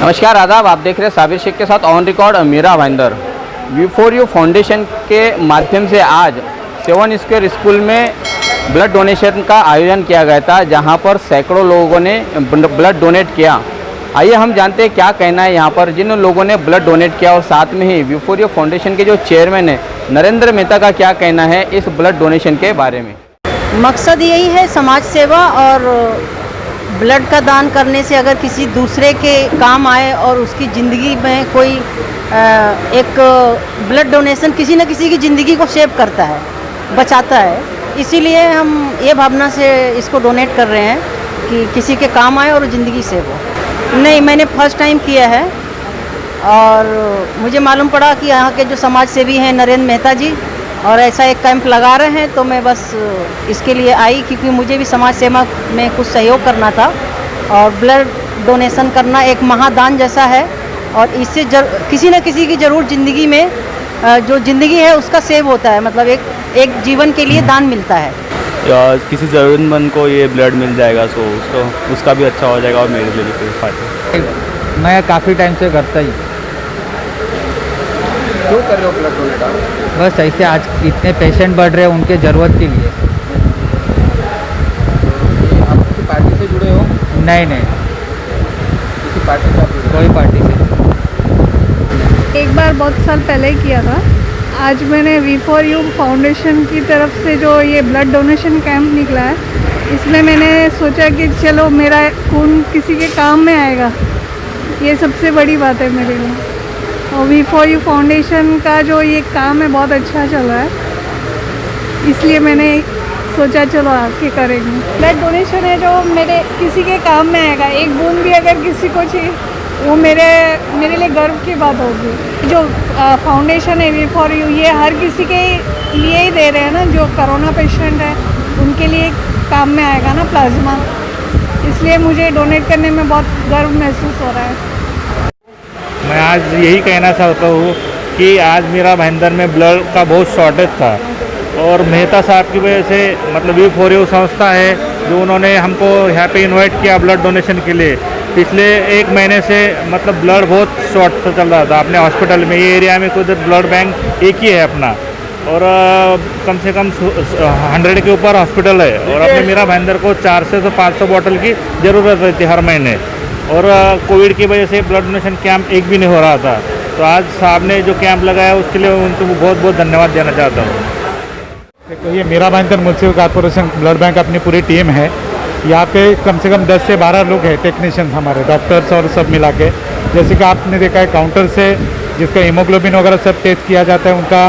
नमस्कार आदाब, आप देख रहे हैं साबिर शेख के साथ ऑन रिकॉर्ड मीरा भाईंदर। वी4यू फाउंडेशन के माध्यम से आज 7 स्क्वायर स्कूल में ब्लड डोनेशन का आयोजन किया गया था, जहां पर सैकड़ों लोगों ने ब्लड डोनेट किया। आइए हम जानते हैं क्या कहना है यहाँ पर जिन लोगों ने ब्लड डोनेट किया, और साथ में ही वी4यू फाउंडेशन के जो चेयरमैन है नरेंद्र मेहता का क्या कहना है इस ब्लड डोनेशन के बारे में। मकसद यही है समाज सेवा, और ब्लड का दान करने से अगर किसी दूसरे के काम आए और उसकी ज़िंदगी में कोई एक ब्लड डोनेशन किसी न किसी की ज़िंदगी को सेव करता है, बचाता है। इसीलिए हम ये भावना से इसको डोनेट कर रहे हैं कि किसी के काम आए और ज़िंदगी सेव हो। नहीं, मैंने फर्स्ट टाइम किया है और मुझे मालूम पड़ा कि यहाँ के जो समाज सेवी हैं नरेंद्र मेहता जी, और ऐसा एक कैंप लगा रहे हैं, तो मैं बस इसके लिए आई क्योंकि मुझे भी समाज सेवा में कुछ सहयोग करना था। और ब्लड डोनेशन करना एक महादान जैसा है, और इससे किसी न किसी की ज़रूर ज़िंदगी में जो ज़िंदगी है उसका सेव होता है, मतलब एक जीवन के लिए दान मिलता है। या किसी ज़रूरतमंद को ये ब्लड मिल जाएगा तो उसका भी अच्छा हो जाएगा और मेरे लिए भी कोई फायदा। मैं काफ़ी टाइम से करता ही। क्यों कर रहे हो ब्लड डोनेट आप? बस ऐसे आज इतने पेशेंट बढ़ रहे हैं उनके ज़रूरत के लिए। आप किसी पार्टी से जुड़े हो? नहीं, किसी पार्टी से आप जुड़े हो? कोई पार्टी से। एक बार बहुत साल पहले किया था। आज मैंने वी4यू फाउंडेशन की तरफ से जो ये ब्लड डोनेशन कैंप निकला है, इसमें मैंने सोचा कि चलो मेरा खून किसी के काम में आएगा, ये सबसे बड़ी बात है मेरे लिए। और वी4यू फाउंडेशन का जो ये काम है बहुत अच्छा चल रहा है, इसलिए मैंने सोचा चलो आके करेंगे। ब्लड डोनेशन है जो मेरे किसी के काम में आएगा। एक बूंद भी अगर किसी को चाहिए वो मेरे लिए गर्व की बात होगी। जो फाउंडेशन है वी4यू, ये हर किसी के लिए ही दे रहे हैं ना, जो कोरोना पेशेंट है उनके लिए काम में आएगा ना प्लाज्मा, इसलिए मुझे डोनेट करने में बहुत गर्व महसूस हो रहा है। मैं आज यही कहना चाहता हूँ कि आज मीरा भाईंदर में ब्लड का बहुत शॉर्टेज था, और मेहता साहब की वजह से मतलब वी4यू संस्था है जो उन्होंने हमको यहाँ पे इनवाइट किया ब्लड डोनेशन के लिए। पिछले 1 महीने से मतलब ब्लड बहुत शॉर्ट चल रहा था अपने हॉस्पिटल में। ये एरिया में कोई ब्लड बैंक एक ही है अपना, और कम से कम 100 के ऊपर हॉस्पिटल है, और अपने मीरा भाईंदर को 400 से 500 बोतल की ज़रूरत रहती है हर महीने। और कोविड की वजह से ब्लड डोनेशन कैंप एक भी नहीं हो रहा था, तो आज साहब ने जो कैंप लगाया उसके लिए उनको बहुत बहुत धन्यवाद देना चाहता हूँ। देखो, ये Mira Bhayandar municipal corporation blood bank अपनी पूरी टीम है। यहाँ पे कम से कम 10 से 12 लोग हैं, टेक्नीशियन हमारे, डॉक्टर्स और सब मिला के। जैसे कि आपने देखा है काउंटर से जिसका हीमोग्लोबिन वगैरह सब टेस्ट किया जाता है, उनका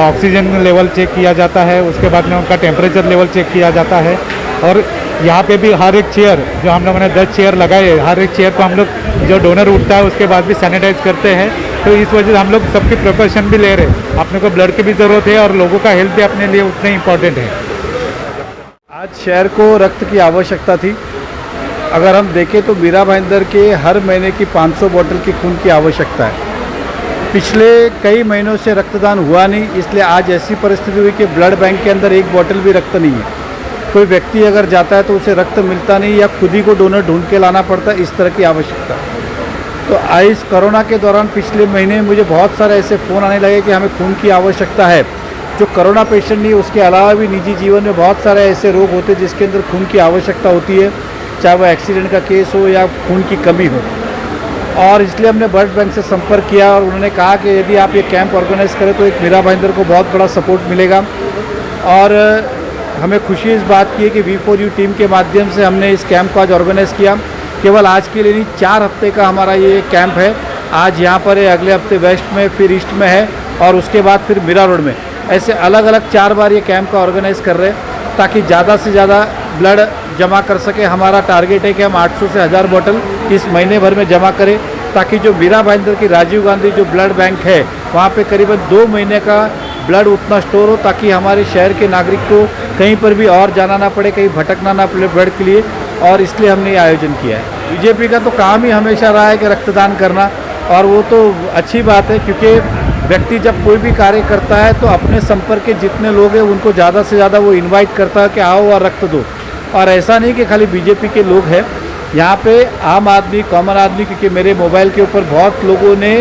ऑक्सीजन लेवल चेक किया जाता है, उसके बाद में उनका टेम्परेचर लेवल चेक किया जाता है। और यहाँ पे भी हर एक चेयर जो हम लोगों ने 10 चेयर लगाए, हर एक चेयर को हम लोग जो डोनर उठता है उसके बाद भी सैनिटाइज करते हैं। तो इस वजह से हम लोग सबकी प्रिकॉशन भी ले रहे हैं। अपने को ब्लड की भी ज़रूरत है और लोगों का हेल्थ भी अपने लिए उतना इम्पॉर्टेंट है। आज शहर को रक्त की आवश्यकता थी। अगर हम देखें तो मीरा भाईंदर के हर महीने की 500 बोतल की खून की आवश्यकता है। पिछले कई महीनों से रक्तदान हुआ नहीं, इसलिए आज ऐसी परिस्थिति हुई कि ब्लड बैंक के अंदर एक बोतल भी रक्त नहीं है। कोई व्यक्ति अगर जाता है तो उसे रक्त मिलता नहीं, या खुद ही को डोनर ढूंढ के लाना पड़ता है, इस तरह की आवश्यकता। तो इस कोरोना के दौरान पिछले महीने मुझे बहुत सारे ऐसे फ़ोन आने लगे कि हमें खून की आवश्यकता है। जो कोरोना पेशेंट नहीं, उसके अलावा भी निजी जीवन में बहुत सारे ऐसे रोग होते हैं जिसके अंदर खून की आवश्यकता होती है, चाहे वो एक्सीडेंट का केस हो या खून की कमी हो। और इसलिए हमने ब्लड बैंक से संपर्क किया और उन्होंने कहा कि यदि आप ये कैंप ऑर्गेनाइज करें तो एक मीरा भाईंदर को बहुत बड़ा सपोर्ट मिलेगा। और हमें खुशी इस बात की है कि वी4यू टीम के माध्यम से हमने इस कैंप को आज ऑर्गेनाइज़ किया। केवल आज के लिए नहीं, 4 हफ्ते का हमारा ये कैंप है। आज यहाँ पर है, अगले हफ्ते वेस्ट में, फिर ईस्ट में है, और उसके बाद फिर मीरा रोड में। ऐसे अलग अलग 4 बार ये कैंप का ऑर्गेनाइज़ कर रहे हैं ताकि ज़्यादा से ज़्यादा ब्लड जमा कर सके। हमारा टारगेट है कि हम 800 से 1000 बोतल इस महीने भर में जमा करें, ताकि जो मीरा भाईंदर की राजीव गांधी जो ब्लड बैंक है वहाँ पे करीबन 2 महीने का ब्लड उतना स्टोर हो, ताकि हमारे शहर के नागरिक को कहीं पर भी और जाना ना पड़े, कहीं भटकना ना पड़े ब्लड के लिए। और इसलिए हमने ये आयोजन किया है। बीजेपी का तो काम ही हमेशा रहा है कि रक्तदान करना, और वो तो अच्छी बात है, क्योंकि व्यक्ति जब कोई भी कार्य करता है तो अपने संपर्क के जितने लोग हैं उनको ज़्यादा से ज़्यादा वो इनवाइट करता है कि आओ और रक्त दो। और ऐसा नहीं कि खाली बीजेपी के लोग हैं, यहाँ पे आम आदमी, कॉमन आदमी, क्योंकि मेरे मोबाइल के ऊपर बहुत लोगों ने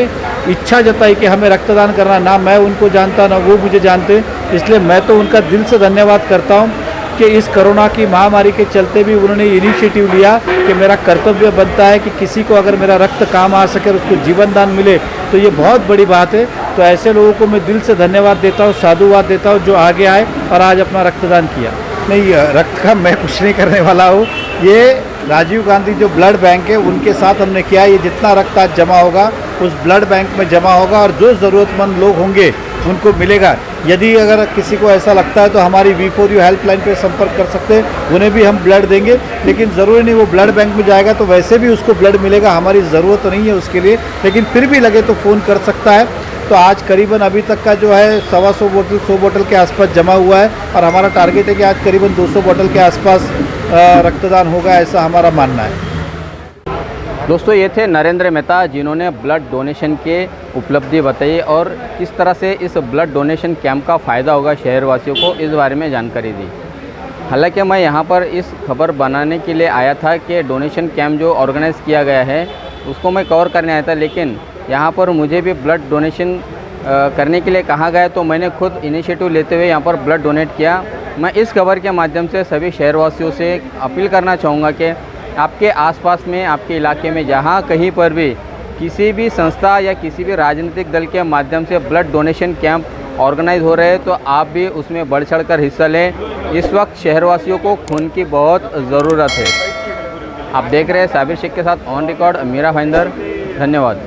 इच्छा जताई कि हमें रक्तदान करना, ना मैं उनको जानता ना वो मुझे जानते, इसलिए मैं तो उनका दिल से धन्यवाद करता हूँ कि इस कोरोना की महामारी के चलते भी उन्होंने इनिशिएटिव लिया कि मेरा कर्तव्य बनता है कि किसी को अगर मेरा रक्त काम आ सके और उसको जीवन दान मिले तो ये बहुत बड़ी बात है। तो ऐसे लोगों को मैं दिल से धन्यवाद देता हूँ, साधुवाद देता हूँ जो आगे आए और आज अपना रक्तदान किया। नहीं, रक्त का मैं कुछ नहीं करने वाला हूँ, ये राजीव गांधी जो ब्लड बैंक है उनके साथ हमने किया। ये जितना रक्त आज जमा होगा उस ब्लड बैंक में जमा होगा और जो ज़रूरतमंद लोग होंगे उनको मिलेगा। यदि अगर किसी को ऐसा लगता है तो हमारी V4U हेल्पलाइन पे संपर्क कर सकते हैं, उन्हें भी हम ब्लड देंगे, लेकिन ज़रूरी नहीं वो ब्लड बैंक में जाएगा तो वैसे भी उसको ब्लड मिलेगा, हमारी ज़रूरत तो नहीं है उसके लिए, लेकिन फिर भी लगे तो फ़ोन कर सकता है। तो आज करीबन अभी तक का जो है 125 बोतल 100 बोतल के आसपास जमा हुआ है और हमारा टारगेट है कि आज करीबन 200 बोतल के आसपास रक्तदान होगा, ऐसा हमारा मानना है। दोस्तों, ये थे नरेंद्र मेहता जिन्होंने ब्लड डोनेशन के उपलब्धि बताई और किस तरह से इस ब्लड डोनेशन कैंप का फ़ायदा होगा शहरवासियों को, इस बारे में जानकारी दी। हालांकि मैं यहाँ पर इस खबर बनाने के लिए आया था कि डोनेशन कैंप जो ऑर्गेनाइज़ किया गया है उसको मैं कवर करने आया था, लेकिन यहाँ पर मुझे भी ब्लड डोनेशन करने के लिए कहा गया तो मैंने खुद इनिशिएटिव लेते हुए यहाँ पर ब्लड डोनेट किया। मैं इस खबर के माध्यम से सभी शहरवासियों से अपील करना चाहूँगा कि आपके आसपास में, आपके इलाके में जहाँ कहीं पर भी किसी भी संस्था या किसी भी राजनीतिक दल के माध्यम से ब्लड डोनेशन कैंप ऑर्गेनाइज हो रहे हैं तो आप भी उसमें बढ़ चढ़कर हिस्सा लें। इस वक्त शहरवासियों को खून की बहुत ज़रूरत है। आप देख रहे हैं साबिर शेख के साथ ऑन रिकॉर्ड मीरा भाईंदर। धन्यवाद।